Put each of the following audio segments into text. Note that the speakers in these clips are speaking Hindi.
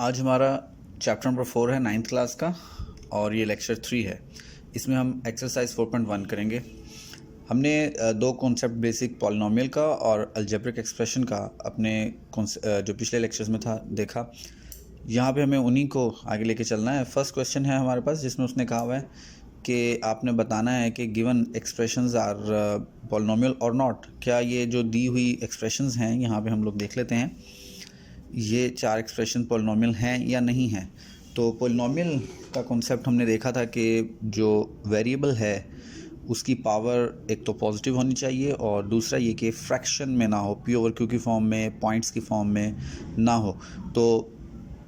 आज हमारा चैप्टर नंबर 4 है 9th क्लास का और ये लेक्चर 3 है। इसमें हम एक्सरसाइज 4.1 करेंगे। हमने दो कॉन्सेप्ट बेसिक पॉलिनोमियल का और अलजेब्रिक एक्सप्रेशन का अपने जो पिछले लेक्चर्स में था देखा। यहाँ पे हमें उन्हीं को आगे लेके चलना है। फर्स्ट क्वेश्चन है हमारे पास जिसमें उसने कहा हुआ है कि आपने बताना है कि गिवन एक्सप्रेशंस आर पॉलिनोमियल और नॉट। क्या ये जो दी हुई एक्सप्रेशंस हैं यहाँ पे हम लोग देख लेते हैं, ये चार एक्सप्रेशन पॉलिनोमियल हैं या नहीं हैं। तो पॉलिनोमियल का कॉन्सेप्ट हमने देखा था कि जो वेरिएबल है उसकी पावर एक तो पॉजिटिव होनी चाहिए और दूसरा ये कि फ्रैक्शन में ना हो, पी ओवर क्यू की फॉर्म में, पॉइंट्स की फॉर्म में ना हो। तो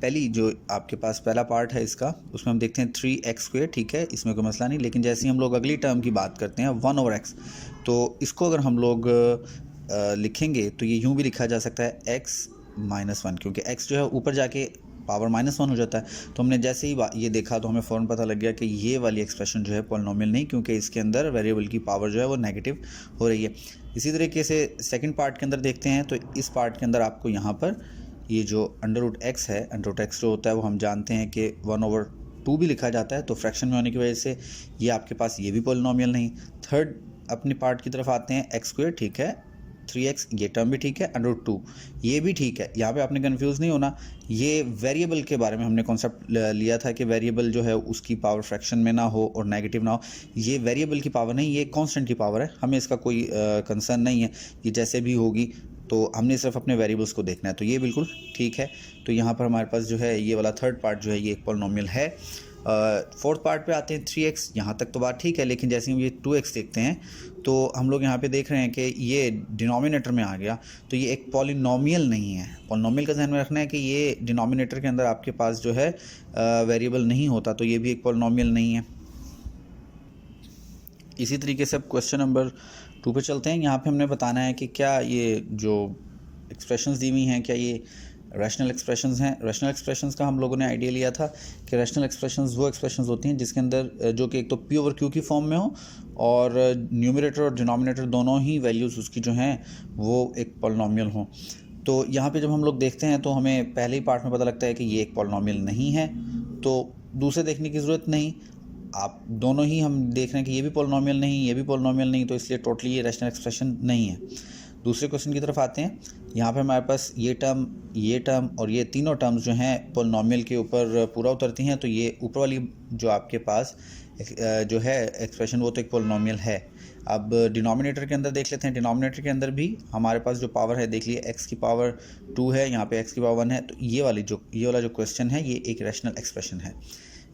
पहली जो आपके पास पहला पार्ट है इसका, उसमें हम देखते हैं 3x²। ठीक है, इसमें कोई मसला नहीं। लेकिन जैसे ही हम लोग अगली टर्म की बात करते हैं 1/x, तो इसको अगर हम लोग लिखेंगे तो ये यूँ भी लिखा जा सकता है x-1, क्योंकि x जो है ऊपर जाके पावर -1 हो जाता है। तो हमने जैसे ही ये देखा तो हमें फ़ौरन पता लग गया कि ये वाली एक्सप्रेशन जो है पॉलिनोमियल नहीं, क्योंकि इसके अंदर वेरिएबल की पावर जो है वो नेगेटिव हो रही है। इसी तरीके से सेकंड पार्ट के अंदर देखते हैं, तो इस पार्ट के अंदर आपको यहाँ पर ये जो √x है, √x जो होता है वो हम जानते हैं कि 1/2 भी लिखा जाता है, तो फ्रैक्शन में होने की वजह से ये आपके पास ये भी पॉलिनोमियल नहीं। थर्ड अपने पार्ट की तरफ आते हैं, x²। ठीक है, 3x ये टर्म भी ठीक है, √2 ये भी ठीक है। यहाँ पे आपने कंफ्यूज नहीं होना। ये वेरिएबल के बारे में हमने कॉन्सेप्ट लिया था कि वेरिएबल जो है उसकी पावर फ्रैक्शन में ना हो और नेगेटिव ना हो। ये वेरिएबल की पावर नहीं, ये कांस्टेंट की पावर है। हमें इसका कोई कंसर्न नहीं है, ये जैसे भी होगी तो हमने सिर्फ अपने वेरिएबल्स को देखना है। तो ये बिल्कुल ठीक है। तो यहाँ पर हमारे पास जो है ये वाला थर्ड पार्ट जो है ये एक पॉलिनोमियल है। फोर्थ पार्ट पे आते हैं 3x। यहाँ तक तो बात ठीक है, लेकिन जैसे हम ये 2x देखते हैं तो हम लोग यहाँ पे देख रहे हैं कि ये डिनोमिनेटर में आ गया, तो ये एक पॉलिनोमियल नहीं है। पॉलिनोमियल का ध्यान में रखना है कि ये डिनोमिनेटर के अंदर आपके पास जो है वेरिएबल नहीं होता, तो ये भी एक पॉलिनोमियल नहीं है। इसी तरीके से अब क्वेश्चन नंबर 2 पे चलते हैं। यहाँ पे हमने बताना है कि क्या ये जो एक्सप्रेशंस दी हुई हैं क्या ये रैशनल एक्सप्रेशंस हैं। रैशनल एक्सप्रेशंस का हम लोगों ने आइडिया लिया था कि रैशनल एक्सप्रेशंस वो एक्सप्रेशंस होती हैं जिसके अंदर जो कि एक तो पी ओवर क्यू की फॉर्म में हो और न्यूमरेटर और डिनोमिनेटर दोनों ही वैल्यूज़ उसकी जो हैं वो एक पॉलिनोमियल हों। तो यहाँ पे जब हम लोग देखते हैं तो हमें पहले ही पार्ट में पता लगता है कि ये एक पॉलिनोमियल नहीं है, तो दूसरे देखने की ज़रूरत नहीं। आप दोनों ही हम देख रहे हैं कि ये भी पॉलिनोमियल नहीं, ये भी पॉलिनोमियल नहीं, तो इसलिए टोटली ये रैशनल एक्सप्रेशन नहीं है। दूसरे क्वेश्चन की तरफ आते हैं। यहाँ पे हमारे पास ये टर्म और ये तीनों टर्म्स जो हैं पॉलिनोमियल के ऊपर पूरा उतरती हैं, तो ये ऊपर वाली जो आपके पास जो है एक्सप्रेशन वो तो एक पॉलिनोमियल है। अब डिनोमिनेटर के अंदर देख लेते हैं। डिनोमिनेटर के अंदर भी हमारे पास जो पावर है देख लिए, x की पावर 2 है, यहाँ पे x की पावर 1 है, तो ये वाला जो क्वेश्चन है ये एक रैशनल एक्सप्रेशन है।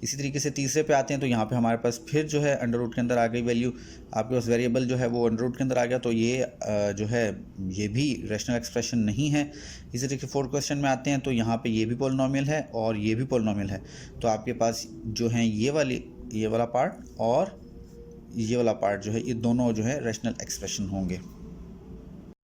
इसी तरीके से तीसरे पे आते हैं, तो यहाँ पे हमारे पास फिर जो है अंडर रूट के अंदर आ गई वैल्यू, आपके पास वेरिएबल जो है वो अंडर रूट के अंदर आ गया, तो ये जो है ये भी रैशनल एक्सप्रेशन नहीं है। इसी तरीके से फोर्थ क्वेश्चन में आते हैं, तो यहाँ पे ये भी पॉलिनोमियल है और ये भी पॉलिनोमियल है, तो आपके पास जो है ये वाला पार्ट और ये वाला पार्ट जो है ये दोनों जो है रैशनल एक्सप्रेशन होंगे।